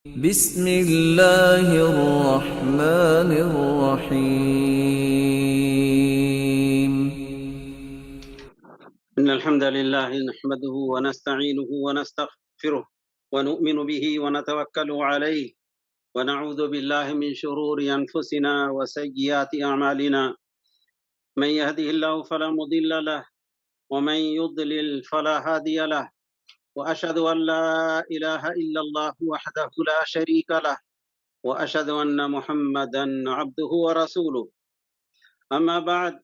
بسم اللہ الرحمن الرحیم إن الحمد لله نحمده ونستعينه ونستغفره ونؤمن به ونتوكل عليه ونعوذ بالله من شرور أنفسنا وسيئات أعمالنا من يهده الله فلا مضل له ومن يضلل فلا هادي له وأشهد أن لا إله إلا الله وحده لا شريك له وأشهد أن محمدا عبده ورسوله أما بعد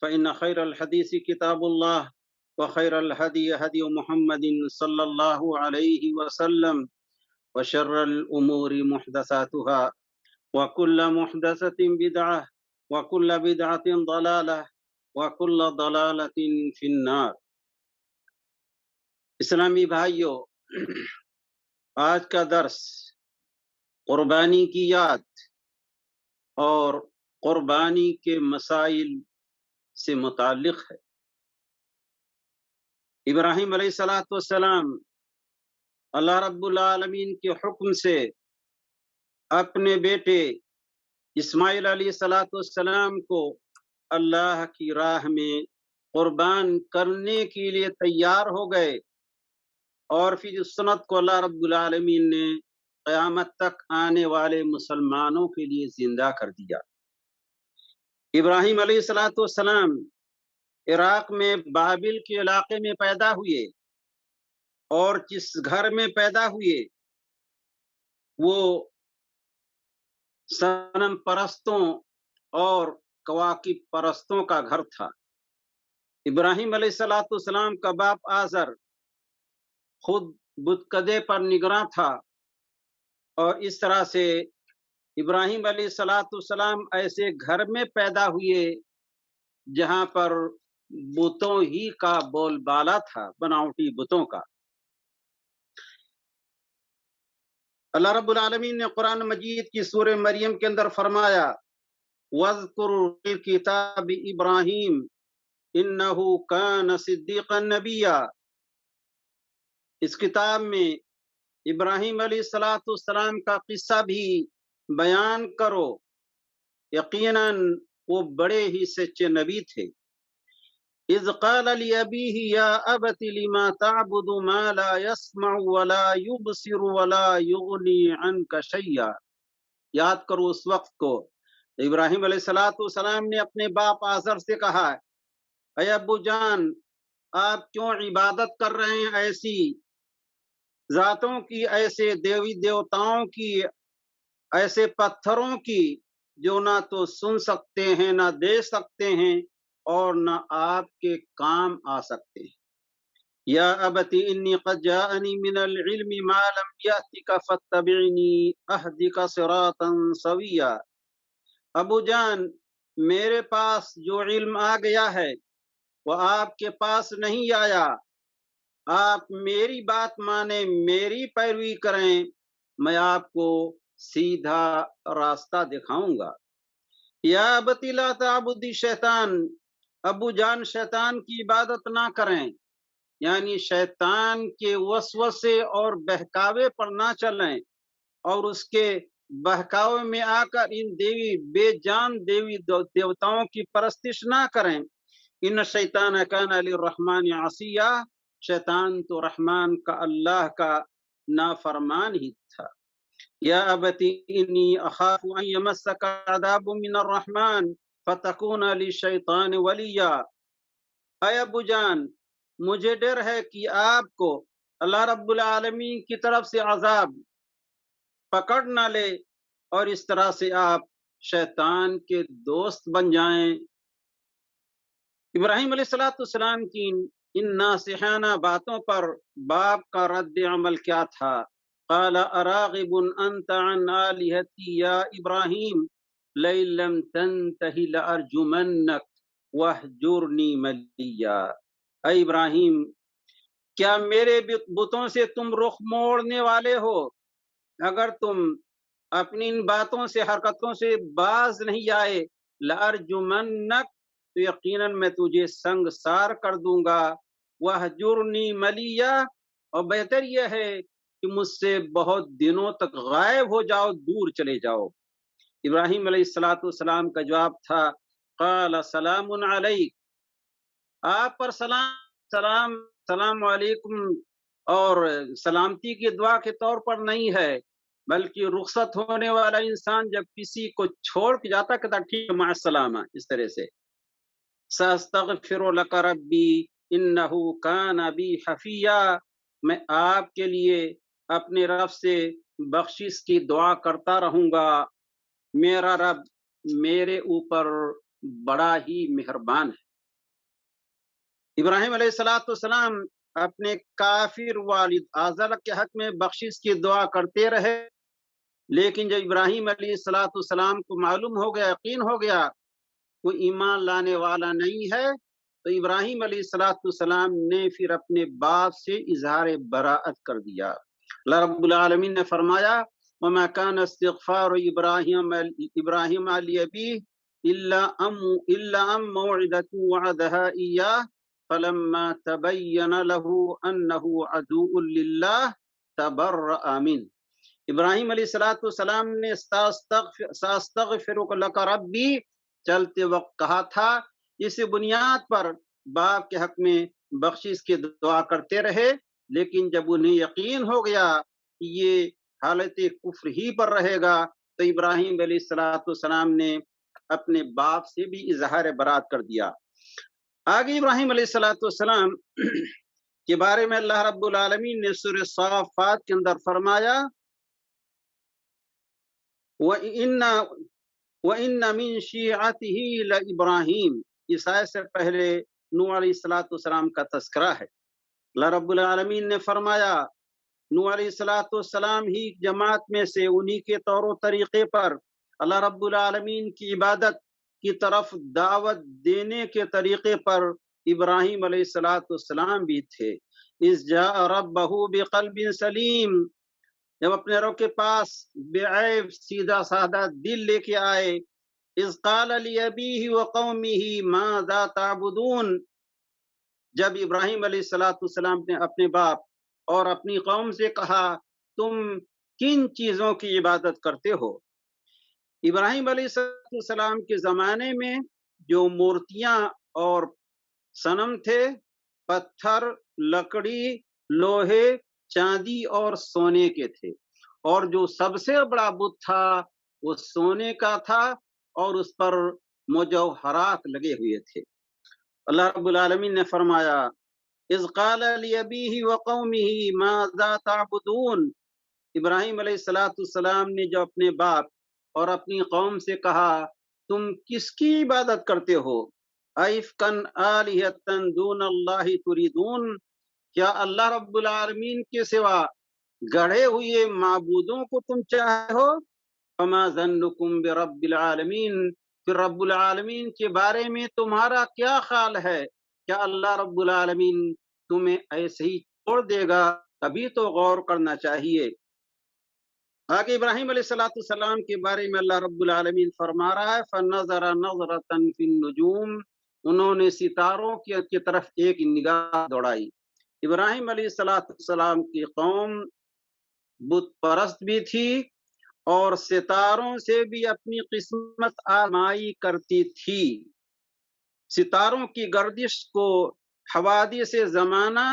فإن خير الحديث كتاب الله وخير الهدي هدي محمد صلى الله عليه وسلم وشر الأمور محدثاتها وكل محدثة بدعة وكل بدعة ضلالة وكل ضلالة في النار. اسلامی بھائیو، آج کا درس قربانی کی یاد اور قربانی کے مسائل سے متعلق ہے. ابراہیم علیہ السلام اللہ رب العالمین کے حکم سے اپنے بیٹے اسماعیل علیہ السلام کو اللہ کی راہ میں قربان کرنے کے لیے تیار ہو گئے، اور پھر اس سنت کو اللہ رب العالمین نے قیامت تک آنے والے مسلمانوں کے لیے زندہ کر دیا. ابراہیم علیہ السلام عراق میں بابل کے علاقے میں پیدا ہوئے، اور جس گھر میں پیدا ہوئے وہ صنم پرستوں اور کواکب پرستوں کا گھر تھا. ابراہیم علیہ السلام کا باپ آزر خود بتکدے پر نگراں تھا، اور اس طرح سے ابراہیم علیہ السلام ایسے گھر میں پیدا ہوئے جہاں پر بتوں ہی کا بول بالا تھا، بناوٹی بتوں کا. اللہ رب العالمین نے قرآن مجید کی سورہ مریم کے اندر فرمایا، وَاذْكُرْ فِي الْكِتَابِ إِبْرَاهِيمَ إِنَّهُ كَانَ صِدِّيقًا نَبِيًّا. اس کتاب میں ابراہیم علیہ السلام کا قصہ بھی بیان کرو، یقیناً وہ بڑے ہی سچے نبی تھے. اذ قال لأبيه يا أبت لما تعبد ما لا يسمع ولا يبصر ولا يغني عنك شيئا. یاد کرو اس وقت کو ابراہیم علیہ السلام نے اپنے باپ آزر سے کہا، اے ابو جان، آپ کیوں عبادت کر رہے ہیں ایسی ذاتوں کی، ایسے دیوی دیوتاؤں کی، ایسے پتھروں کی جو نہ تو سن سکتے ہیں، نہ دیکھ سکتے ہیں، اور نہ آپ کے کام آ سکتے ہیں. یا ابتی انی قد جاءنی من العلم ما لم یأتک فاتبعنی اہدک صراطا سویا. ابو جان، میرے پاس جو علم آ گیا ہے وہ آپ کے پاس نہیں آیا. آپ میری بات مانیں، میری پیروی کریں، میں آپ کو سیدھا راستہ دکھاؤں گا. یا ابتی لا تعبد الشیطان. ابو جان، شیطان کی عبادت نہ کریں، یعنی شیطان کے وسوسے اور بہکاوے پر نہ چلیں، اور اس کے بہکاوے میں آ کر ان بے جان دیوی دیوتاؤں کی پرستش نہ کریں. ان الشیطان کان للرحمن عصیا. شیطان تو رحمان کا، اللہ کا نافرمان ہی تھا. یا ابتی انی اخاف ان یمسک عذاب من الرحمن فتکون للشیطان ولیا. اے ابو جان، مجھے ڈر ہے کہ آپ کو اللہ رب العالمین کی طرف سے عذاب پکڑ نہ لے، اور اس طرح سے آپ شیطان کے دوست بن جائیں. ابراہیم علیہ السلام کی ان ناصحانہ باتوں پر باپ کا رد عمل کیا تھا؟ قال اراغب انت عن آلہتی یا ابراہیم لئن لم تنتہی لارجمنک وہجرنی ملیا. اے ابراہیم، کیا میرے بتوں سے تم رخ موڑنے والے ہو؟ اگر تم اپنی ان باتوں سے، حرکتوں سے باز نہیں آئے، لارجمنک، تو یقیناً میں تجھے سنگسار کر دوں گا. وہجرنی ملیا، اور بہتر یہ ہے کہ کہ مجھ سے بہت دنوں تک غائب ہو جاؤ، دور چلے جاؤ۔ ابراہیم علیہ السلام کا جواب تھا قال سلام علیک، آپ پر سلام، سلام، سلام علیکم اور سلامتی کی دعا کے طور پر نہیں ہے، بلکہ رخصت ہونے والا انسان جب کسی کو چھوڑ کے جاتا کہتا ٹھیک ہے مع السلامہ، اس طرح سے ساستغفر لک ربی انہ کان بی حفیہ، میں آپ کے لیے اپنے رب سے بخشش کی دعا کرتا رہوں گا، میرا رب میرے اوپر بڑا ہی مہربان ہے۔ ابراہیم علیہ السلام اپنے کافر والد آزر کے حق میں بخشش کی دعا کرتے رہے، لیکن جب ابراہیم علیہ السلام کو معلوم ہو گیا، یقین ہو گیا کوئی ایمان لانے والا نہیں ہے، تو ابراہیم علیہ السلام نے پھر اپنے باپ سے اظہار براءت کر دیا۔ اللہ رب العالمین نے فرمایا وَمَا كَانَ اسْتِغْفَارُ إِبْرَاهِيمَ لِأَبِيهِ إِلَّا أَن مَّوْعِدَةٍ وَعَدَهَا إِيَّاهُ فَلَمَّا تَبَيَّنَ لَهُ أَنَّهُ عَدُوٌّ لِلَّهِ تَبَرَّأَ مِنْهُ۔ ابراہیم علیہ السلام نے ساستغفرک لک ربی چلتے وقت کہا تھا، اس بنیاد پر باپ کے حق میں بخشش کی دعا کرتے رہے، لیکن جب انہیں یقین ہو گیا کہ یہ حالت کفر ہی پر رہے گا تو ابراہیم علیہ السلام نے اپنے باپ سے بھی اظہار برات کر دیا۔ آگے ابراہیم علیہ السلام کے بارے میں اللہ رب العالمین نے سورہ صافات کے اندر فرمایا وَإِنَّ مِن شِيعَتِهِ لَإِبْرَاهِيمَ، اس آیت سے پہلے نوح علیہ السلام کا تذکرہ ہے۔ اللہ رب العالمین نے فرمایا نوح علیہ السلام ہی جماعت میں سے، انہی کے طور و طریقے پر اللہ رب العالمین کی عبادت کی طرف دعوت دینے کے طریقے پر ابراہیم علیہ السلام بھی تھے۔ اذ جاء ربہ بقلب سلیم، جب اپنے رب کے پاس بے عیب سیدھا سادہ دل لے کے آئے۔ اذ قال لأبیہ وقومہ ماذا تعبدون، جب ابراہیم علیہ السلام نے اپنے باپ اور اپنی قوم سے کہا تم کن چیزوں کی عبادت کرتے ہو؟ ابراہیم علیہ السلام کے زمانے میں جو مورتیاں اور صنم تھے، پتھر، لکڑی، لوہے، چاندی اور سونے کے تھے، اور جو سب سے بڑا بت تھا وہ سونے کا تھا اور اس پر مجوہرات لگے ہوئے تھے۔ اللہ رب العالمین نے فرمایا اذ قال لأبیہ وقومہ ماذا تعبدون، ابراہیم علیہ السلام نے جو اپنے باپ اور اپنی قوم سے کہا تم کس کی عبادت کرتے ہو؟ ایفکن آلہۃ دون اللہ تریدون، کیا اللہ رب العالمین کے سوا گڑھے ہوئے معبودوں کو تم چاہتے ہو؟ فما ظنکم برب العالمین، پھر رب العالمین کے بارے میں تمہارا کیا خیال ہے؟ کیا اللہ رب العالمین تمہیں ایسے ہی چھوڑ دے گا؟ کبھی تو غور کرنا چاہیے۔ آگے ابراہیم علیہ السلام کے بارے میں اللہ رب العالمین فرما رہا ہے فَنَظَرَ نَظْرَةً فِي النُّجُومِ، انہوں نے ستاروں کی طرف ایک نگاہ دوڑائی۔ ابراہیم علیہ السلام کی قوم بت پرست بھی تھی اور ستاروں سے بھی اپنی قسمت آزمائی کرتی تھی۔ ستاروں کی گردش کو حوادث زمانہ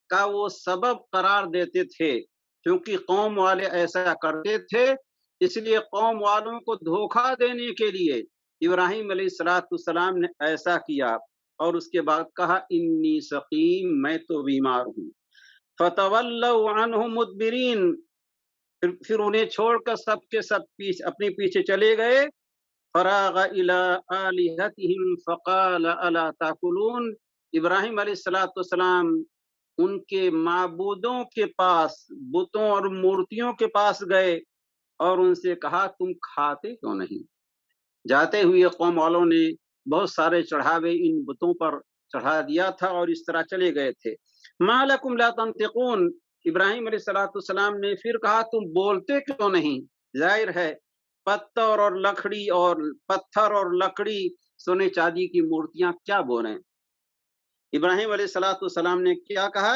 کا وہ سبب قرار دیتے تھے، کیونکہ قوم والے ایسا کرتے تھے، اس لیے قوم والوں کو دھوکہ دینے کے لیے ابراہیم علیہ السلام نے ایسا کیا، اور اس کے بعد کہا انی سقیم، میں تو بیمار ہوں۔ فتولوا عنہ مدبرین، پھر انہیں چھوڑ کر سب کے سب اپنے پیچھے چلے گئے۔ فراغ الی آلہتہم فقال الا تاکلون، ابراہیم علیہ السلام ان کے معبودوں کے پاس، بتوں اور مورتیوں کے پاس گئے اور ان سے کہا تم کھاتے کیوں نہیں؟ جاتے ہوئے قوم والوں نے بہت سارے چڑھاوے ان بتوں پر چڑھا دیا تھا اور اس طرح چلے گئے تھے۔ ما لکم لا تنطقون، ابراہیم علیہ السلام نے پھر کہا تم بولتے کیوں نہیں؟ ظاہر ہے پتھر اور لکڑی، سونے چاندی کی مورتیاں کیا بولیں؟ ابراہیم علیہ السلام نے کیا کہا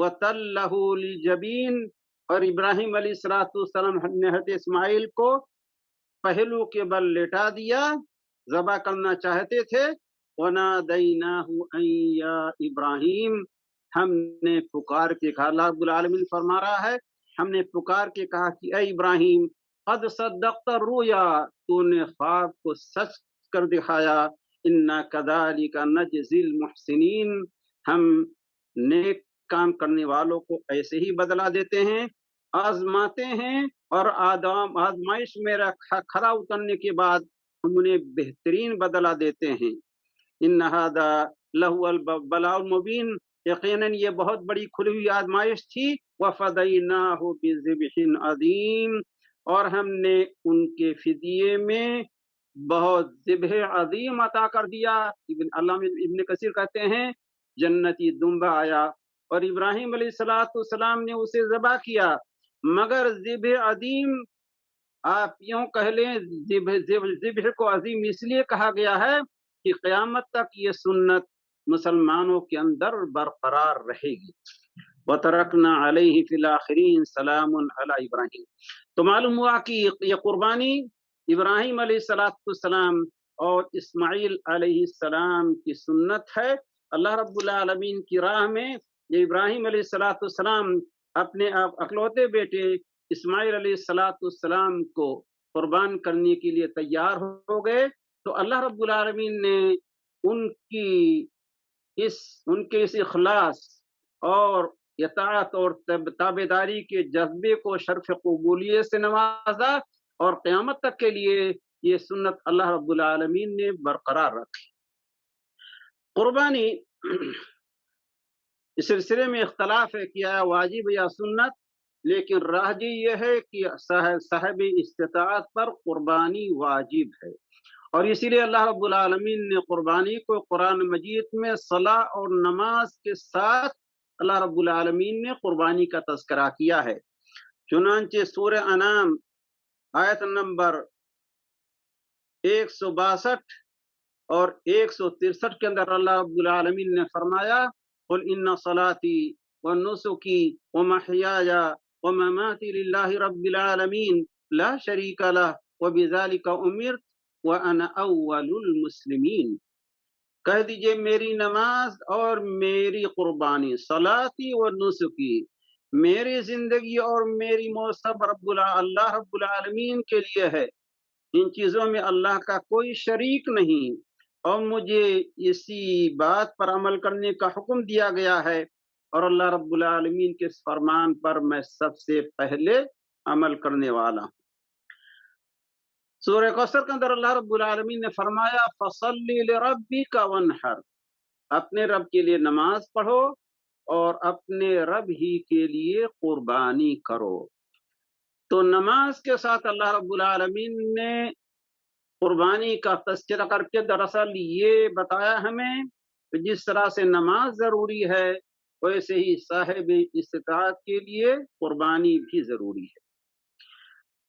وَتَلَّهُ لِلْجَبِينِ، اور ابراہیم علیہ السلام نے حضرت اسماعیل کو پہلو کے بل لٹا دیا، ذبح کرنا چاہتے تھے۔ وَنَادَيْنَاهُ أَن يَا إِبْرَاهِيمُ، ہم نے پکار کے کہا، اللہ رب العالمین فرما رہا ہے ہم نے پکار کے کہا کہ اے ابراہیم قد صدقت الرؤیا، تو نے خواب کو سچ کر دکھایا، انا کذالک نجزی المحسنین، ہم نیک کام کرنے والوں کو ایسے ہی بدلہ دیتے ہیں، آزماتے ہیں اور آزمائش میں کھرا اترنے کے بعد ہم انہیں بہترین بدلہ دیتے ہیں۔ ان ھذا لہو البلاء المبین، یقیناً یہ بہت بڑی کھلی ہوئی آزمائش تھی۔ وفدیناہ بذبح عظیم، اور ہم نے ان کے فدیے میں بہت ذبح عظیم عطا کر دیا۔ علامہ ابن کثیر کہتے ہیں جنتی دمبا آیا اور ابراہیم علیہ السلام نے اسے ذبح کیا، مگر ذبح عظیم آپ یوں کہہ لیں، ذبح کو عظیم اس لیے کہا گیا ہے کہ قیامت تک یہ سنت مسلمانوں کے اندر برقرار رہے گی۔ وَتَرَكْنَا عَلَيْهِ فِي الْآخِرِينَ سَلَامٌ عَلَى إِبْرَاهِيمَ، تو معلوم ہوا کہ یہ قربانی ابراہیم علیہ السلام اور اسماعیل علیہ السلام کی سنت ہے۔ اللہ رب العالمین کی راہ میں یہ ابراہیم علیہ السلام اپنے اکلوتے بیٹے اسماعیل علیہ السلام کو قربان کرنے کے لیے تیار ہو گئے، تو اللہ رب العالمین نے ان کے اس اخلاص اور اطاعت اور تابعداری کے جذبے کو شرف قبولیت سے نوازا، اور قیامت تک کے لیے یہ سنت اللہ رب العالمین نے برقرار رکھی۔ قربانی اس سلسلے میں اختلاف ہے کہ آیا واجب یا سنت، لیکن راجح یہ ہے کہ صاحب استطاعت پر قربانی واجب ہے، اور اسی لیے اللہ رب العالمین نے قربانی کو قرآن مجید میں صلاۃ اور نماز کے ساتھ اللہ رب العالمین نے قربانی کا تذکرہ کیا ہے۔ چنانچہ سورہ انعام آیت نمبر 162 اور 163 کے اندر اللہ رب العالمین نے فرمایا قل ان صلاتی ونسکی ومحیای ومماتی للہ رب العالمین لا شریک لہ وبذالک امرت وانا اول المسلمین، کہہ دیجئے میری نماز اور میری قربانی، صلاتی و نسکی، میری زندگی اور میری موت سب اللہ رب العالمین کے لیے ہے، ان چیزوں میں اللہ کا کوئی شریک نہیں، اور مجھے اسی بات پر عمل کرنے کا حکم دیا گیا ہے، اور اللہ رب العالمین کے اس فرمان پر میں سب سے پہلے عمل کرنے والا ہوں۔ سورہ کوثر کے اندر اللہ رب العالمین نے فرمایا فَصَلِّ لِرَبِّكَ وَانْحَرْ، اپنے رب کے لیے نماز پڑھو اور اپنے رب ہی کے لیے قربانی کرو۔ تو نماز کے ساتھ اللہ رب العالمین نے قربانی کا تذکرہ کر کے دراصل یہ بتایا ہمیں کہ جس طرح سے نماز ضروری ہے ویسے ہی صاحب استطاعت کے لیے قربانی بھی ضروری ہے۔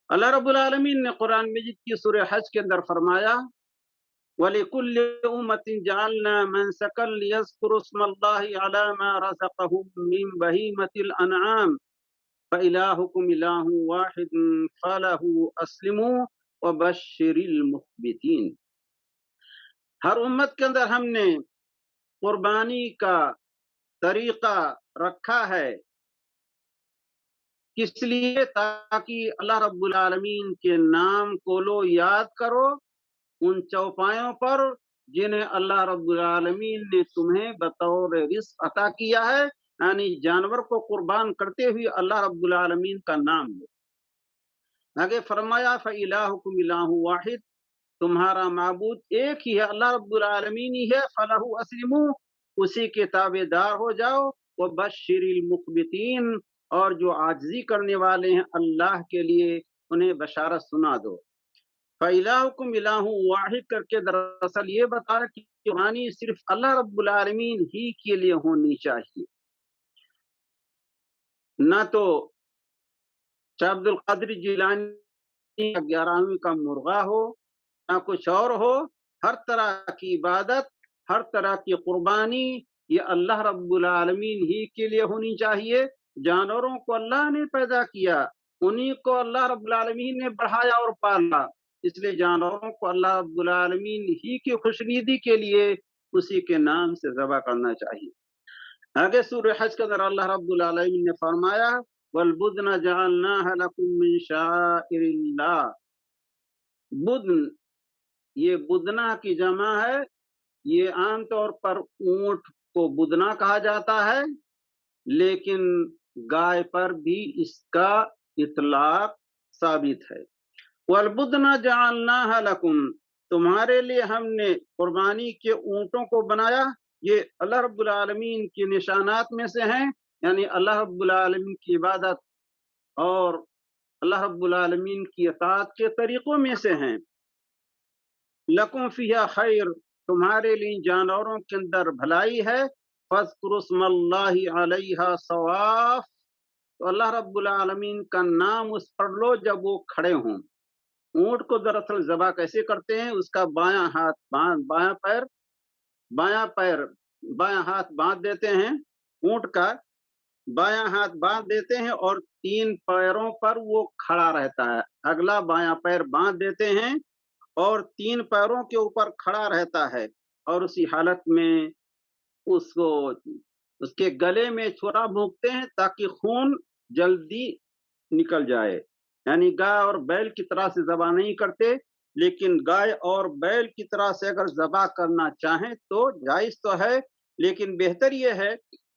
اللہ رب العالمین نے قرآن مجید کی سورہ حج کے اندر فرمایا وَلِكُلِّ أُمَّةٍ جَعَلْنَا مَنْسَكًا لِيَذْكُرُوا اسْمَ اللَّهِ عَلَى مَا رَزَقَهُم مِّن بَهِيمَةِ الْأَنْعَامِ فَإِلَٰهُكُمْ إِلَٰهٌ وَاحِدٌ فَلَهُ أَسْلِمُوا وَبَشِّرِ الْمُخْبِتِينَ، ہر امت کے اندر ہم نے قربانی کا طریقہ رکھا ہے، کس لیے؟ تاکہ اللہ رب العالمین کے نام کو لو یاد کرو ان چوپایوں پر جنہیں اللہ رب العالمین نے تمہیں بطور رزق عطا کیا ہے، یعنی جانور کو قربان کرتے ہوئے اللہ رب العالمین کا نام لو۔ آگے فرمایا فَإِلَٰهُكُمْ إِلَٰهٌ وَاحِدٌ، تمہارا معبود ایک ہی ہے، اللہ رب العالمین ہی ہے، فَلَهُ أَسْلِمُوا، اسی کے تابع دار ہو جاؤ، وَبَشِّرِ الْمُخْبِتِينَ، اور جو عاجزی کرنے والے ہیں اللہ کے لیے انہیں بشارت سنا دو۔ فَإِلَٰهُكُمْ إِلَٰهٌ وَاحِدٌ کر کے دراصل یہ بتایا کہ قربانی صرف اللہ رب العالمین ہی کے لیے ہونی چاہیے، نہ تو شاہ عبد القادر جیلانی کا 11ویں کا مرغا ہو، نہ کچھ اور ہو۔ ہر طرح کی عبادت، ہر طرح کی قربانی یہ اللہ رب العالمین ہی کے لیے ہونی چاہیے۔ جانوروں کو اللہ نے پیدا کیا، انہی کو اللہ رب العالمین نے بڑھایا اور پالا، اس لیے جانوروں کو اللہ رب العالمین ہی کی خوشنودی کے لیے اسی کے نام سے ذبح کرنا چاہیے۔ آگے سورہ حج کے اندر اللہ رب العالمین نے فرمایا وَالْبُدْنَ جَعَلْنَاهَا لَكُم مِّن شَعَائِرِ اللَّهِ۔ بدن، یہ بدنا کی جمع ہے، یہ عام طور پر اونٹ کو بدنا کہا جاتا ہے، لیکن گائے پر بھی اس کا اطلاق ثابت ہے۔ وَالْبُدْنَ جَعَلْنَاهَا لَكُم، تمہارے لیے ہم نے قربانی کے اونٹوں کو بنایا۔ یہ اللہ رب العالمین کی نشانات میں سے ہیں، یعنی اللہ رب العالمین کی عبادت اور اللہ رب العالمین کی اطاعت کے طریقوں میں سے ہیں۔ لَكُمْ فِيهَا خَيْر، تمہارے لیے جانوروں کے اندر بھلائی ہے۔ فَاذْكُرُوا اسْمَ اللَّهِ عَلَيْهَا صَوَافَ، تو اللہ رب العالمین کا نام اس پر لو جب وہ کھڑے ہوں۔ اونٹ کو دراصل ذبح کیسے کرتے ہیں؟ اس کا بایاں ہاتھ باندھ دیتے ہیں، اونٹ کا بایاں ہاتھ باندھ دیتے ہیں اور 3 پیروں پر وہ کھڑا رہتا ہے۔ اگلا بایاں پیر باندھ دیتے ہیں اور 3 پیروں کے اوپر کھڑا رہتا ہے، اور اسی حالت میں اس کے گلے میں چھوڑا بھونکتے ہیں تاکہ خون جلدی نکل جائے۔ یعنی گائے اور بیل کی طرح سے ذبح نہیں کرتے، لیکن گائے اور بیل کی طرح سے اگر ذبح کرنا چاہیں تو جائز تو ہے، لیکن بہتر یہ ہے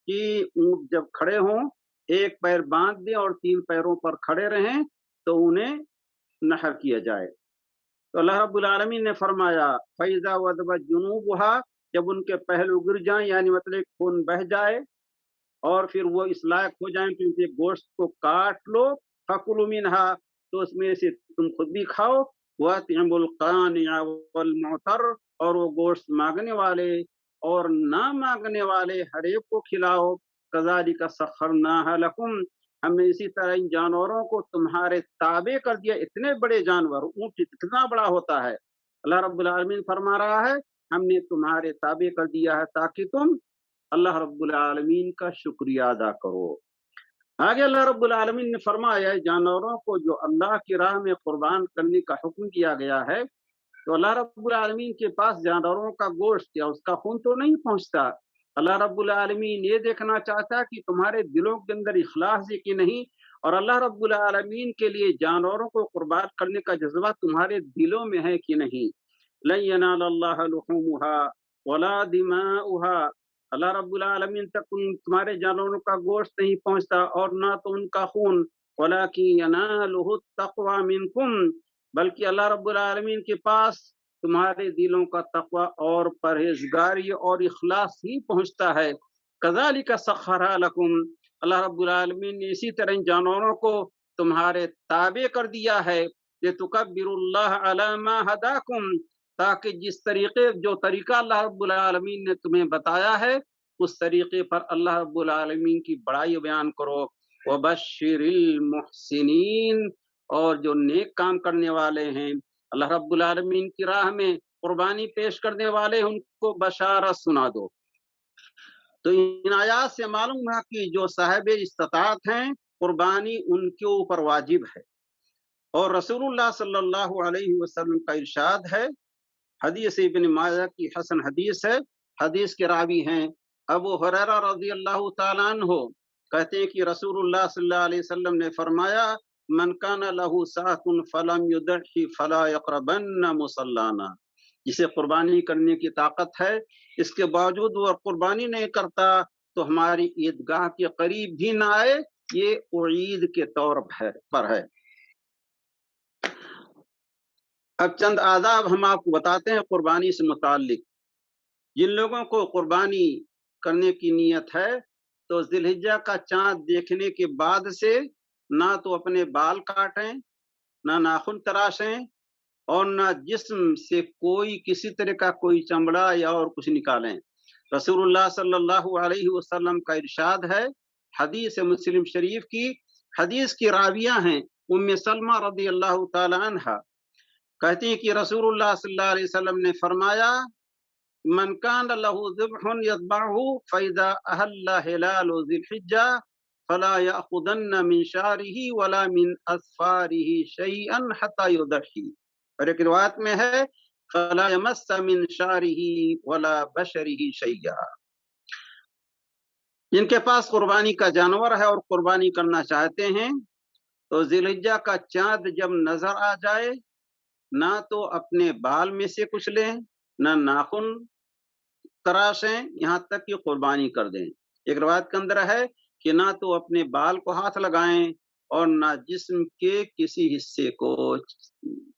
کہ اونٹ جب کھڑے ہوں 1 پیر باندھ دیں اور 3 پیروں پر کھڑے رہیں تو انہیں نحر کیا جائے۔ تو اللہ رب العالمین نے فرمایا فَإِذَا وَجَبَتْ جُنُوبُهَا، جب ان کے پہلو گر جائیں، یعنی مطلب خون بہہ جائے اور پھر وہ اس لائق ہو جائیں کہ ان کے گوشت کو کاٹ لو، فَكُلُوا مِنْهَا، تو اس میں سے تم خود بھی کھاؤ، وَأَطْعِمُوا الْقَانِعَ وَالْمُعْتَرَّ، اور وہ گوشت مانگنے والے اور نہ مانگنے والے ہر ایک کو کھلاؤ۔ كَذَلِكَ سَخَّرْنَاهَا لَكُمْ، ہم نے اسی طرح ان جانوروں کو تمہارے تابع کر دیا۔ اتنے بڑے جانور، اونٹ کتنا بڑا ہوتا ہے، اللہ رب العالمین فرما رہا ہے ہم نے تمہارے تابع کر دیا ہے تاکہ تم اللہ رب العالمین کا شکریہ ادا کرو۔ آگے اللہ رب العالمین نے فرمایا جانوروں کو جو اللہ کی راہ میں قربان کرنے کا حکم کیا گیا ہے، تو اللہ رب العالمین کے پاس جانوروں کا گوشت یا اس کا خون تو نہیں پہنچتا۔ اللہ رب العالمین یہ دیکھنا چاہتا ہے کہ تمہارے دلوں کے اندر اخلاص ہے کہ نہیں، اور اللہ رب العالمین کے لیے جانوروں کو قربان کرنے کا جذبہ تمہارے دلوں میں ہے کہ نہیں۔ لَن يَنَالَ اللَّهَ لُحُومُهَا وَلَا دِمَاؤُهَا، اللہ رب العالمین تک تمہارے جانوروں کا گوشت نہیں پہنچتا اور نہ تو ان کا خون، وَلَكِن يَنَالُهُ التَّقْوَى مِنْكُمْ، بلکہ اللہ رب العالمین کے پاس تمہارے دلوں کا تقوی اور پرہیزگاری اور اخلاص ہی پہنچتا ہے۔ كَذَلِكَ سَخَّرَهَا لَكُمْ، اللہ رب العالمین نے اسی طرح ان جانوروں کو تمہارے تابع کر دیا ہے، لِتُكَبِّرُوا اللَّهَ عَلَى مَا هَدَاكُمْ، تاکہ جو طریقہ اللہ رب العالمین نے تمہیں بتایا ہے اس طریقے پر اللہ رب العالمین کی بڑائی بیان کرو۔ وَبَشِّرِ الْمُحْسِنِينَ، اور جو نیک کام کرنے والے ہیں، اللہ رب العالمین کی راہ میں قربانی پیش کرنے والے، ان کو بشارت سنا دو۔ تو ان آیات سے معلوم ہوا کہ جو صاحب استطاعت ہیں قربانی ان کے اوپر واجب ہے، اور رسول اللہ صلی اللہ علیہ وسلم کا ارشاد ہے، حدیث ابن ماجہ کی حسن حدیث ہے، حدیث کے راوی ہیں ابو ہریرہ رضی اللہ تعالیٰ عنہ، کہتے ہیں کہ رسول اللہ صلی اللہ علیہ وسلم نے فرمایا من کان لہ ساۃ فلم یضحی فلا یقربن مصلانا، جسے قربانی کرنے کی طاقت ہے اس کے باوجود وہ قربانی نہیں کرتا تو ہماری عیدگاہ کے قریب بھی نہ آئے، یہ وعید کے طور پر ہے۔ اب چند آداب ہم آپ کو بتاتے ہیں قربانی سے متعلق۔ جن لوگوں کو قربانی کرنے کی نیت ہے تو ذی الحجہ کا چاند دیکھنے کے بعد سے نہ تو اپنے بال کاٹیں، نہ ناخن تراشیں، اور نہ جسم سے کسی طرح کا کوئی چمڑا یا اور کچھ نکالیں۔ رسول اللہ صلی اللہ علیہ وسلم کا ارشاد ہے، حدیث مسلم شریف کی، حدیث کی راویہ ہیں ام سلمہ رضی اللہ تعالی عنہ، کہتی ہیں کہ رسول اللہ صلی اللہ علیہ وسلم نے فرمایا من کان لہ ذبح یذبحہ فاذا احل ہلال ذی الحجہ فلا یأخذن من شعرہ ولا من اظفارہ شیئا حتی یضحی، اور ایک روایت میں ہے فلا یمس من شعرہ ولا بشرہ شیئا۔ جن کے پاس قربانی کا جانور ہے اور قربانی کرنا چاہتے ہیں تو ذی الحجہ کا چاند جب نظر آ جائے نہ تو اپنے بال میں سے کچھ لیں، نہ ناخن تراشیں، یہاں تک کہ قربانی کر دیں۔ ایک روایت کے اندر ہے کہ نہ تو اپنے بال کو ہاتھ لگائیں اور نہ جسم کے کسی حصے کو،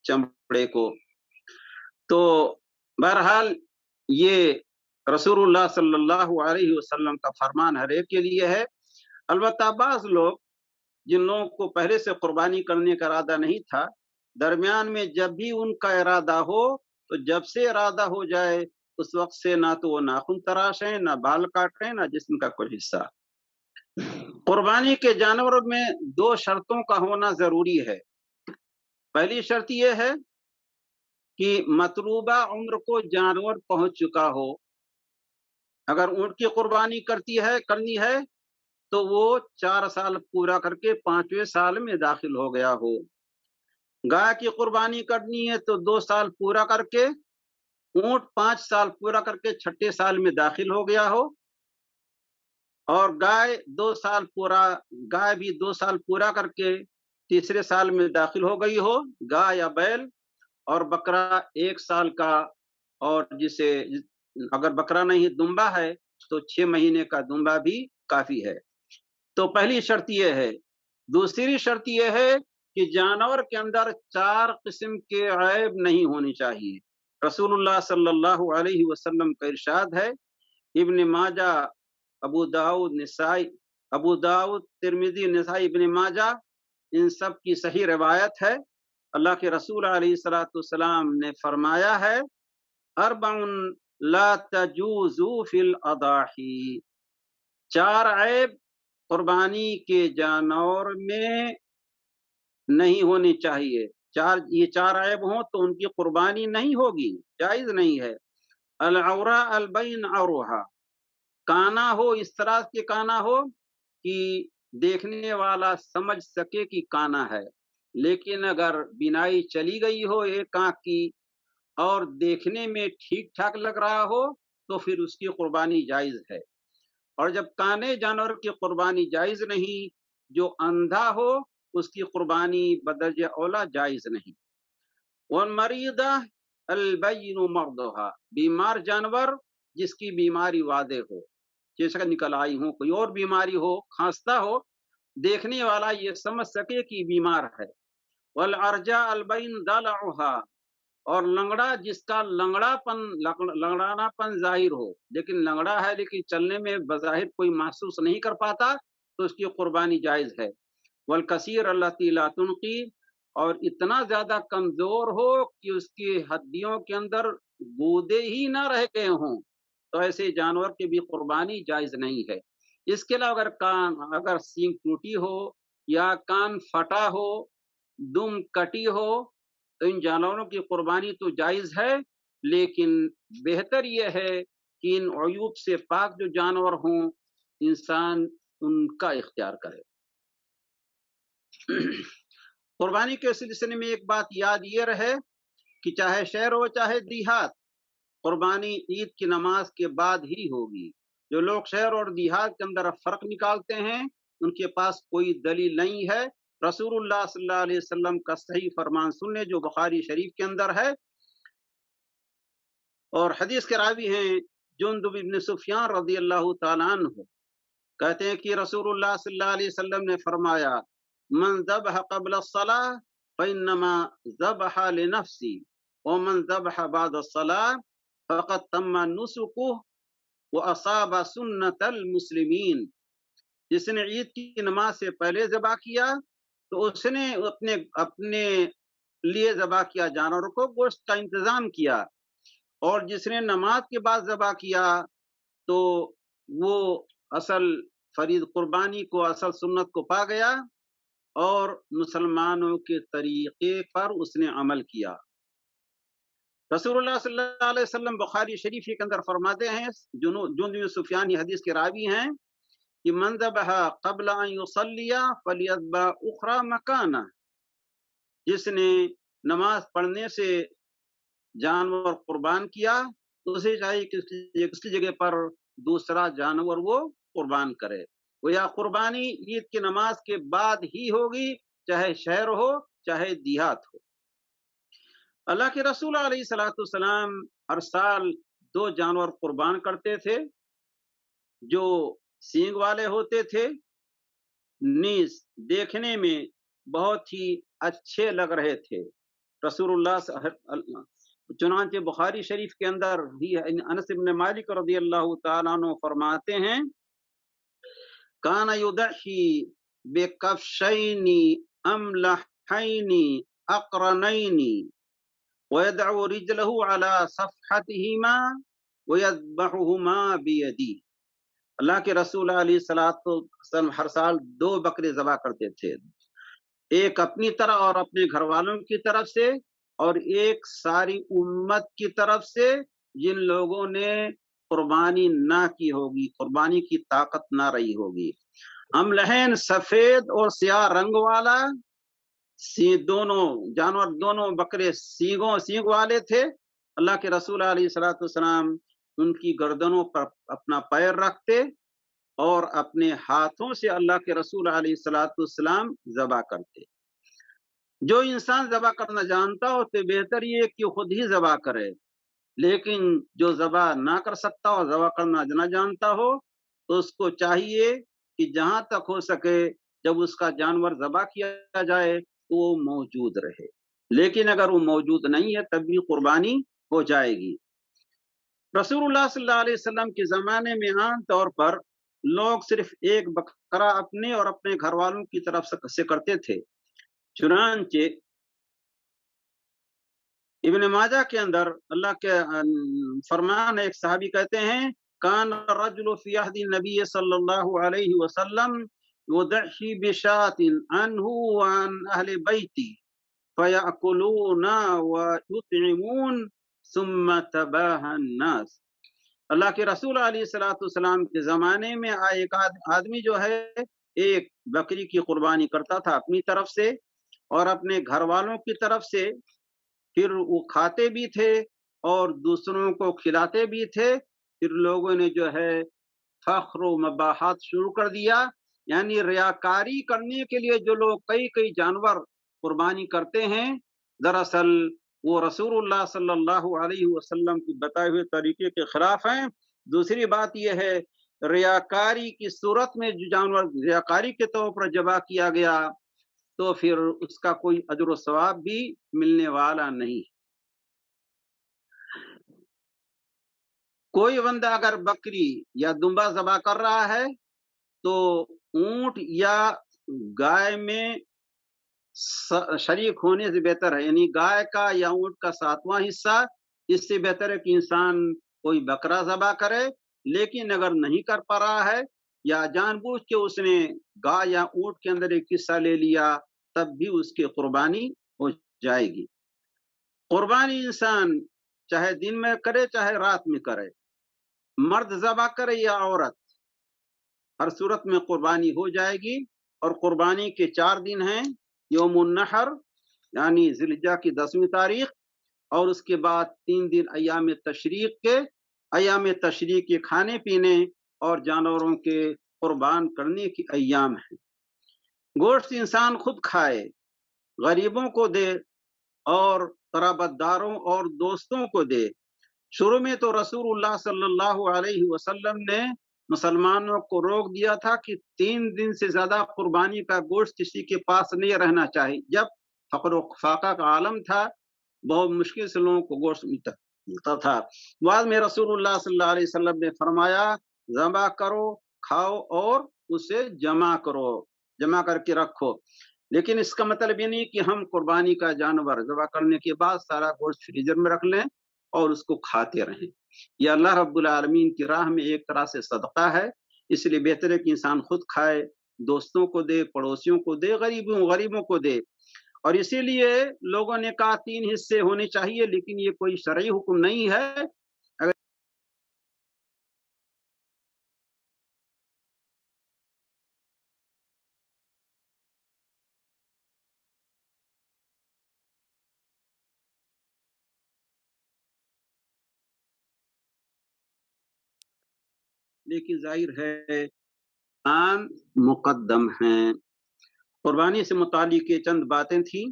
چمڑے کو۔ تو بہرحال یہ رسول اللہ صلی اللہ علیہ وسلم کا فرمان ہر ایک کے لیے ہے۔ البتہ بعض لوگ جن لوگوں کو پہلے سے قربانی کرنے کا ارادہ نہیں تھا، درمیان میں جب بھی ان کا ارادہ ہو تو جب سے ارادہ ہو جائے اس وقت سے نہ تو وہ ناخن تراشیں، نہ بال کاٹیں، نہ جسم کا کوئی حصہ۔ قربانی کے جانور میں 2 شرطوں کا ہونا ضروری ہے۔ پہلی شرط یہ ہے کہ مطلوبہ عمر کو جانور پہنچ چکا ہو۔ اگر اونٹ کی قربانی کرنی ہے تو وہ 4 سال پورا کر کے 5ویں سال میں داخل ہو گیا ہو۔ گائے کی قربانی کرنی ہے تو 2 سال پورا کر کے، اونٹ 5 سال پورا کر کے 6ٹھے سال میں داخل ہو گیا ہو، اور گائے بھی 2 سال پورا کر کے 3 سال میں داخل ہو گئی ہو، گائے یا بیل، اور بکرا 1 سال کا، اور جسے اگر بکرا نہیں دمبا ہے تو 6 مہینے کا دمبا بھی کافی ہے۔ تو پہلی شرط یہ ہے۔ دوسری شرط یہ ہے کہ جانور کے اندر 4 قسم کے عیب نہیں ہونی چاہیے۔ رسول اللہ صلی اللہ علیہ وسلم کا ارشاد ہے، ابن ماجہ، ابو داؤد، ترمذی، نسائی، ابن ماجہ، ان سب کی صحیح روایت ہے۔ اللہ کے رسول علیہ الصلوۃ والسلام نے فرمایا ہے، اربع لا تجوز فی الاضاحی، 4 عیب قربانی کے جانور میں نہیں ہونی چاہیے۔ یہ 4 عیب ہوں تو ان کی قربانی نہیں ہوگی، جائز نہیں ہے۔ العورا البین عورها، کانا ہو اس طرح کے کانا ہو کہ دیکھنے والا سمجھ سکے کہ کانا ہے، لیکن اگر بینائی چلی گئی ہو ایک آنکھ کی اور دیکھنے میں ٹھیک ٹھاک لگ رہا ہو تو پھر اس کی قربانی جائز ہے۔ اور جب کانے جانور کی قربانی جائز نہیں، جو اندھا ہو اس کی قربانی بدرجہ اولا جائز نہیں۔ والمریضہ البین مرضها، بیمار جانور جس کی بیماری واضح ہو، جیسے نکل آئی ہو، کوئی اور بیماری ہو، کھانستا ہو، دیکھنے والا یہ سمجھ سکے کہ بیمار ہے۔ والعرجاء البین ضلعها، اور لنگڑا جس کا لنگڑانا پن ظاہر ہو، لیکن لنگڑا ہے لیکن چلنے میں بظاہر کوئی محسوس نہیں کر پاتا تو اس کی قربانی جائز ہے۔ والکثیر التی لا تنقی، اور اتنا زیادہ کمزور ہو کہ اس کی ہڈیوں کے اندر گودے ہی نہ رہ گئے ہوں تو ایسے جانور کی بھی قربانی جائز نہیں ہے۔ اس کے علاوہ اگر سینگ ٹوٹی ہو یا کان پھٹا ہو، دم کٹی ہو، تو ان جانوروں کی قربانی تو جائز ہے، لیکن بہتر یہ ہے کہ ان عیوب سے پاک جو جانور ہوں انسان ان کا اختیار کرے۔ قربانی کے سلسلے میں ایک بات یاد یہ رہے کہ چاہے شہر ہو چاہے دیہات، قربانی عید کی نماز کے بعد ہی ہوگی۔ جو لوگ شہر اور دیہات کے اندر فرق نکالتے ہیں ان کے پاس کوئی دلیل نہیں ہے۔ رسول اللہ صلی اللہ علیہ وسلم کا صحیح فرمان سننے جو بخاری شریف کے اندر ہے، اور حدیث کے راوی ہیں جندب بن سفیان رضی اللہ تعالیٰ عنہ، کہتے ہیں کہ رسول اللہ صلی اللہ علیہ وسلم نے فرمایا، من ذبح قبل الصلاة فإنما ذبح لنفسه ومن ذبح بعد الصلاة فقد تم نسكه وأصاب سنة المسلمین، جس نے عید کی نماز سے پہلے ذبح کیا تو اس نے اپنے لیے ذبح کیا جانوروں کو گوشت کا انتظام کیا، اور جس نے نماز کے بعد ذبح کیا تو وہ اصل فرید قربانی کو، اصل سنت کو پا گیا اور مسلمانوں کے طریقے پر اس نے عمل کیا۔ رسول اللہ صلی اللہ علیہ وسلم بخاری شریف کے اندر فرماتے ہیں، جندب بن سفیان یہ حدیث کے راوی ہیں، کہ من ذبح قبل ان یصلی فلیذبح اخرى مکانہ، جس نے نماز پڑھنے سے جانور قربان کیا تو اسے چاہیے کہ اس کی جگہ پر دوسرا جانور وہ قربان کرے، وہ یا قربانی عید کی نماز کے بعد ہی ہوگی، چاہے شہر ہو چاہے دیہات ہو۔ اللہ کے رسول علیہ الصلوۃ والسلام ہر سال 2 جانور قربان کرتے تھے جو سینگ والے ہوتے تھے، نیز دیکھنے میں بہت ہی اچھے لگ رہے تھے۔ رسول اللہ چنانچہ بخاری شریف کے اندر ہی انس بن مالک رضی اللہ تعالیٰ عنہ فرماتے ہیں، کان یضحی بکفشین املحین اقرنین ويدعو رجله على صفحتهما ويذبحهما بيدی۔ اللہ کے رسول علیہ الصلوۃ والسلام ہر سال 2 بکرے ذبح کرتے تھے، ایک اپنی طرف اور اپنے گھر والوں کی طرف سے، اور ایک ساری امت کی طرف سے جن لوگوں نے قربانی نہ کی ہوگی، قربانی کی طاقت نہ رہی ہوگی۔ املحین سفید اور سیاہ رنگ والا، دونوں جانور، دونوں بکرے سینگ والے تھے۔ اللہ کے رسول علیہ الصلوۃ والسلام ان کی گردنوں پر اپنا پیر رکھتے اور اپنے ہاتھوں سے اللہ کے رسول علیہ الصلوۃ والسلام ذبح کرتے۔ جو انسان ذبح کرنا جانتا ہو تو بہتر یہ کہ خود ہی ذبح کرے، لیکن جو ذبح نہ کر سکتا اور ذبح کرنا نہ جانتا ہو تو اس کو چاہیے کہ جہاں تک ہو سکے جب اس کا جانور ذبح کیا جائے وہ موجود رہے، لیکن اگر وہ موجود نہیں ہے تب بھی قربانی ہو جائے گی۔ رسول اللہ صلی اللہ علیہ وسلم کے زمانے میں عام طور پر لوگ صرف ایک بکرا اپنے اور اپنے گھر والوں کی طرف سے کرتے تھے۔ چنانچہ ابن ماجہ کے اندر اللہ کے فرمان، ایک صحابی کہتے ہیں، کان الرجل فی عہد النبی صلی اللہ علیہ وسلم یضحی بشاۃ عنہ وعن اہل بیتی فیأکلون ویطعمون ثم تباہى الناس۔ اللہ کے رسول علیہ الصلوۃ والسلام کے زمانے میں ایک آدمی جو ہے ایک بکری کی قربانی کرتا تھا اپنی طرف سے اور اپنے گھر والوں کی طرف سے، پھر وہ کھاتے بھی تھے اور دوسروں کو کھلاتے بھی تھے۔ پھر لوگوں نے جو ہے فخر و مباحات شروع کر دیا، یعنی ریاکاری کرنے کے لیے جو لوگ کئی جانور قربانی کرتے ہیں، دراصل وہ رسول اللہ صلی اللہ علیہ وسلم کی بتائے ہوئے طریقے کے خلاف ہیں۔ دوسری بات یہ ہے، ریاکاری کی صورت میں جو جانور ریاکاری کے طور پر ذبح کیا گیا تو پھر اس کا کوئی اجر و ثواب بھی ملنے والا نہیں۔ کوئی بندہ اگر بکری یا دمبا ذبح کر رہا ہے تو اونٹ یا گائے میں شریک ہونے سے بہتر ہے، یعنی گائے کا یا اونٹ کا 7واں حصہ، اس سے بہتر ہے کہ انسان کوئی بکرا ذبح کرے۔ لیکن اگر نہیں کر پا رہا ہے یا جان بوجھ کے اس نے گائے یا اونٹ کے اندر ایک حصہ لے لیا تب بھی اس کی قربانی ہو جائے گی۔ قربانی انسان چاہے دن میں کرے چاہے رات میں کرے، مرد ذبح کرے یا عورت، ہر صورت میں قربانی ہو جائے گی۔ اور قربانی کے 4 دن ہیں، یوم النحر یعنی ذی الحجہ کی 10ویں تاریخ، اور اس کے بعد 3 دن ایام تشریق کے، ایام تشریق کے کھانے پینے اور جانوروں کے قربان کرنے کی ایام ہیں۔ گوشت انسان خود کھائے، غریبوں کو دے اور قرابت داروں اور دوستوں کو دے۔ شروع میں تو رسول اللہ صلی اللہ علیہ وسلم نے مسلمانوں کو روک دیا تھا کہ 3 دن سے زیادہ قربانی کا گوشت کسی کے پاس نہیں رہنا چاہیے۔ جب فقر و فاقہ کا عالم تھا، بہت مشکل سے لوگوں کو گوشت ملتا تھا۔ بعد میں رسول اللہ صلی اللہ علیہ وسلم نے فرمایا، ذبح کرو، کھاؤ اور اسے جمع کرو، جمع کر کے رکھو۔ لیکن اس کا مطلب یہ نہیں کہ ہم قربانی کا جانور ذبح کرنے کے بعد سارا گوشت فریزر میں رکھ لیں اور اس کو کھاتے رہیں۔ یہ اللہ رب العالمین کی راہ میں ایک طرح سے صدقہ ہے، اس لیے بہتر ہے کہ انسان خود کھائے، دوستوں کو دے، پڑوسیوں کو دے، غریبوں کو دے۔ اور اسی لیے لوگوں نے کہا 3 حصے ہونے چاہیے، لیکن یہ کوئی شرعی حکم نہیں ہے۔ اگر لیکن ظاہر ہے آن مقدم ہیں۔ قربانی سے متعلق یہ چند باتیں تھیں۔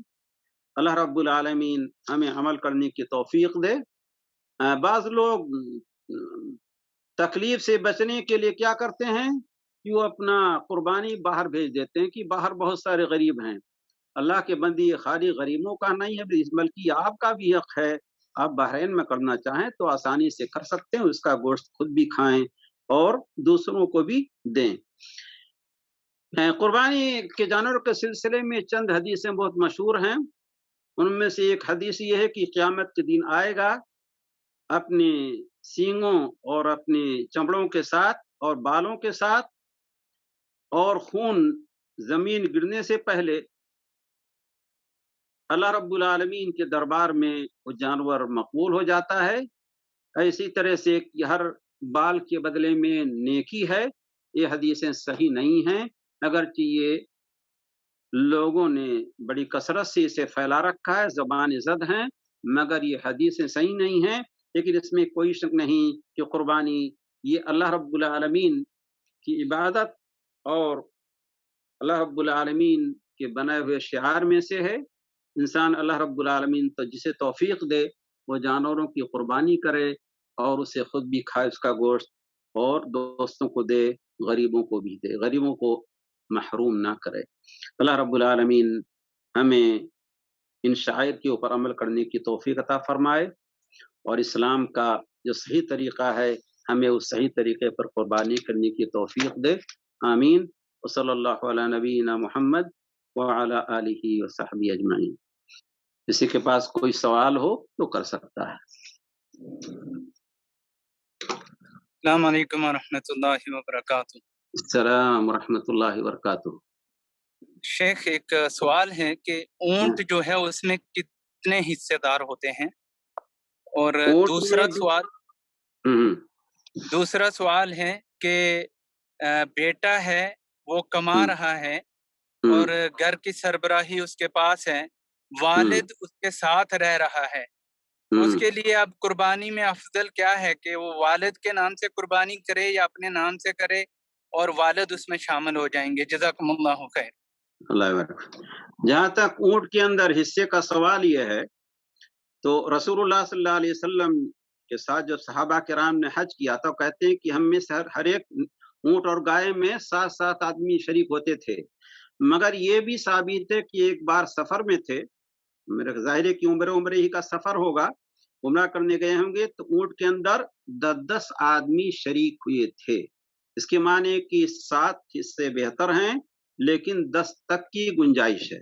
اللہ رب العالمین ہمیں عمل کرنے کی توفیق دے۔ بعض لوگ تکلیف سے بچنے کے لیے کیا کرتے ہیں کہ وہ اپنا قربانی باہر بھیج دیتے ہیں کہ باہر بہت سارے غریب ہیں۔ اللہ کے بندی خالی غریبوں کا نہیں ہے بلکہ آپ کا بھی حق ہے۔ آپ بحرین میں کرنا چاہیں تو آسانی سے کر سکتے ہیں، اس کا گوشت خود بھی کھائیں اور دوسروں کو بھی دیں۔ قربانی کے جانوروں کے سلسلے میں چند حدیثیں بہت مشہور ہیں۔ ان میں سے ایک حدیث یہ ہے کہ قیامت کے دن آئے گا اپنے سینگوں اور اپنے چمڑوں کے ساتھ اور بالوں کے ساتھ، اور خون زمین گرنے سے پہلے اللہ رب العالمین کے دربار میں وہ جانور مقبول ہو جاتا ہے۔ اسی طرح سے ہر بال کے بدلے میں نیکی ہے۔ یہ حدیثیں صحیح نہیں ہیں، اگرچہ یہ لوگوں نے بڑی کثرت سے اسے پھیلا رکھا ہے، زبان زد ہیں، مگر یہ حدیثیں صحیح نہیں ہیں۔ لیکن اس میں کوئی شک نہیں کہ قربانی یہ اللہ رب العالمین کی عبادت اور اللہ رب العالمین کے بنائے ہوئے شعار میں سے ہے۔ انسان اللہ رب العالمین تو جسے توفیق دے وہ جانوروں کی قربانی کرے اور اسے خود بھی کھائے اس کا گوشت، اور دوستوں کو دے، غریبوں کو بھی دے، غریبوں کو محروم نہ کرے۔ اللہ رب العالمین ہمیں ان شعائر کے اوپر عمل کرنے کی توفیق عطا فرمائے، اور اسلام کا جو صحیح طریقہ ہے ہمیں اس صحیح طریقے پر قربانی کرنے کی توفیق دے۔ آمین۔ وصلی اللہ علی نبینا محمد وعلی آلہ وصحبہ اجمعین۔ کسی کے پاس کوئی سوال ہو تو کر سکتا ہے۔ السلام علیکم ورحمۃ اللہ وبرکاتہ۔ السلام ورحمۃ اللہ وبرکاتہ۔ شیخ ایک سوال ہے کہ اونٹ جو ہے اس میں کتنے حصے دار ہوتے ہیں؟ اور دوسرا سوال ہے کہ بیٹا ہے وہ کما رہا ہے اور گھر کی سربراہی اس کے پاس ہے، والد اس کے ساتھ رہ رہا ہے، اس کے لیے اب قربانی میں افضل کیا ہے کہ وہ والد کے نام سے قربانی کرے یا اپنے نام سے کرے، اور والد اس میں شامل ہو جائیں گے؟ جزاکم اللہ خیر۔ اللہ وبرکاتہ۔ جہاں تک اونٹ کے اندر حصے کا سوال یہ ہے تو رسول اللہ صلی اللہ علیہ وسلم کے ساتھ جو صحابہ کرام نے حج کیا تھا، کہتے ہیں کہ ہم میں سے ہر ایک اونٹ اور گائے میں 7 آدمی شریک ہوتے تھے، مگر یہ بھی ثابت ہے کہ ایک بار سفر میں تھے، میرے ظاہر ہے کہ عمرے ہی کا سفر ہوگا، عمرہ کرنے گئے ہوں گے، تو اونٹ کے اندر 10 آدمی شریک ہوئے تھے۔ اس کے معنی کہ 7 حصے بہتر ہیں لیکن 10 تک کی گنجائش ہے۔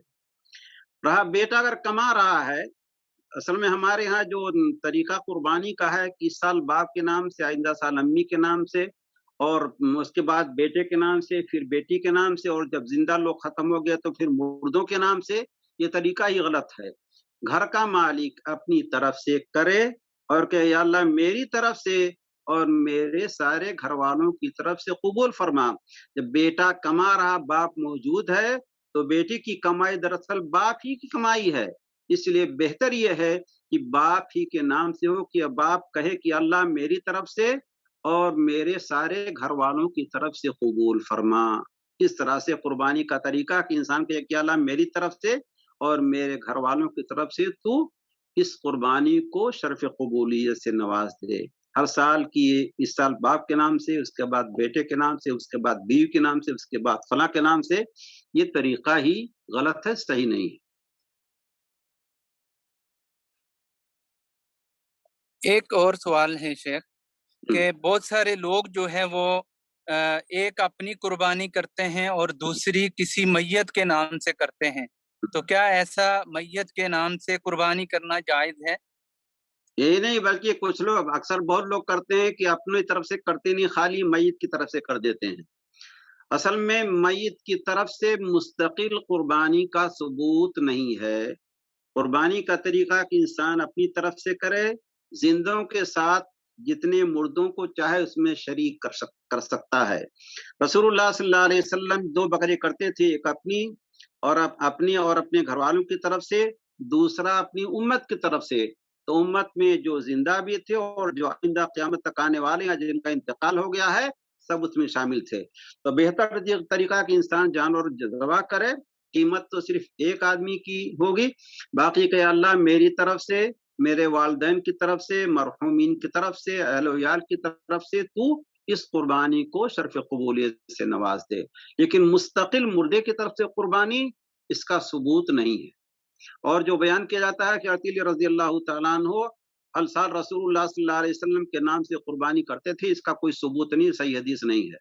رہا بیٹا اگر کما رہا ہے، اصل میں ہمارے ہاں جو طریقہ قربانی کا ہے کہ اس سال باپ کے نام سے، آئندہ سال امی کے نام سے، اور اس کے بعد بیٹے کے نام سے، پھر بیٹی کے نام سے، اور جب زندہ لوگ ختم ہو گئے تو پھر مردوں کے نام سے، یہ طریقہ ہی غلط ہے۔ گھر کا مالک اپنی طرف سے کرے اور کہ یا اللہ میری طرف سے اور میرے سارے گھر والوں کی طرف سے قبول فرما۔ جب بیٹا کما رہا، باپ موجود ہے، تو بیٹی کی کمائی دراصل باپ ہی کی کمائی ہے، اس لیے بہتر یہ ہے کہ باپ ہی کے نام سے ہو، کہ باپ کہے کہ اللہ میری طرف سے اور میرے سارے گھر والوں کی طرف سے قبول فرما۔ اس طرح سے قربانی کا طریقہ کہ انسان کہے کہ اللہ میری طرف سے اور میرے گھر والوں کی طرف سے تو اس قربانی کو شرف قبولیت سے نواز دے۔ ہر سال کی اس سال باپ کے نام سے، اس کے بعد بیٹے کے نام سے، اس کے بعد بیوی کے نام سے، اس کے بعد فلاں کے نام سے، یہ طریقہ ہی غلط ہے، صحیح نہیں ہے۔ ایک اور سوال ہے شیخ کہ بہت سارے لوگ جو ہے وہ ایک اپنی قربانی کرتے ہیں اور دوسری کسی میت کے نام سے کرتے ہیں، تو کیا ایسا میت کے نام سے قربانی کرنا جائز ہے؟ یہی نہیں بلکہ کچھ لوگ، اکثر بہت لوگ کرتے ہیں کہ اپنی طرف سے کرتے نہیں، خالی میت کی طرف سے کر دیتے ہیں، اصل میں میت کی طرف سے مستقل قربانی کا ثبوت نہیں ہے۔ قربانی کا طریقہ کہ انسان اپنی طرف سے کرے، زندوں کے ساتھ جتنے مردوں کو چاہے اس میں شریک کر سکتا ہے۔ رسول اللہ صلی اللہ علیہ وسلم 2 بکرے کرتے تھے، ایک اپنی اور اپنے گھر والوں کی طرف سے، دوسرا اپنی امت کی طرف سے۔ تو امت میں جو زندہ بھی تھے اور جو آئندہ قیامت تک آنے والے ہیں جن کا انتقال ہو گیا ہے، سب اس میں شامل تھے۔ تو بہتر طریقہ کہ انسان جانور ذبح کرے، قیمت تو صرف ایک آدمی کی ہوگی، باقی کہ اللہ میری طرف سے، میرے والدین کی طرف سے، مرحومین کی طرف سے، اہل و عیال کی طرف سے تو اس قربانی کو شرف قبولیت سے نواز دے۔ لیکن مستقل مردے کی طرف سے قربانی، اس کا ثبوت نہیں ہے۔ اور جو بیان کیا جاتا ہے کہ عتیل رضی اللہ تعالیٰ عنہ ہر سال رسول اللہ صلی اللہ علیہ وسلم کے نام سے قربانی کرتے تھے، اس کا کوئی ثبوت نہیں، صحیح حدیث نہیں ہے۔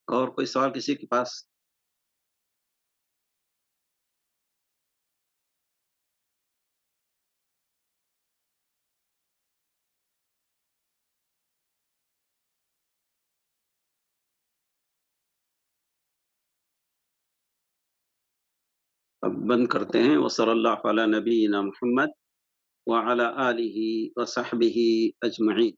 اور کوئی سوال کسی کے پاس؟ اب بند کرتے ہیں۔ وصلی اللہ علی نبینا محمد وعلی آلہ وصحبہ اجمعین۔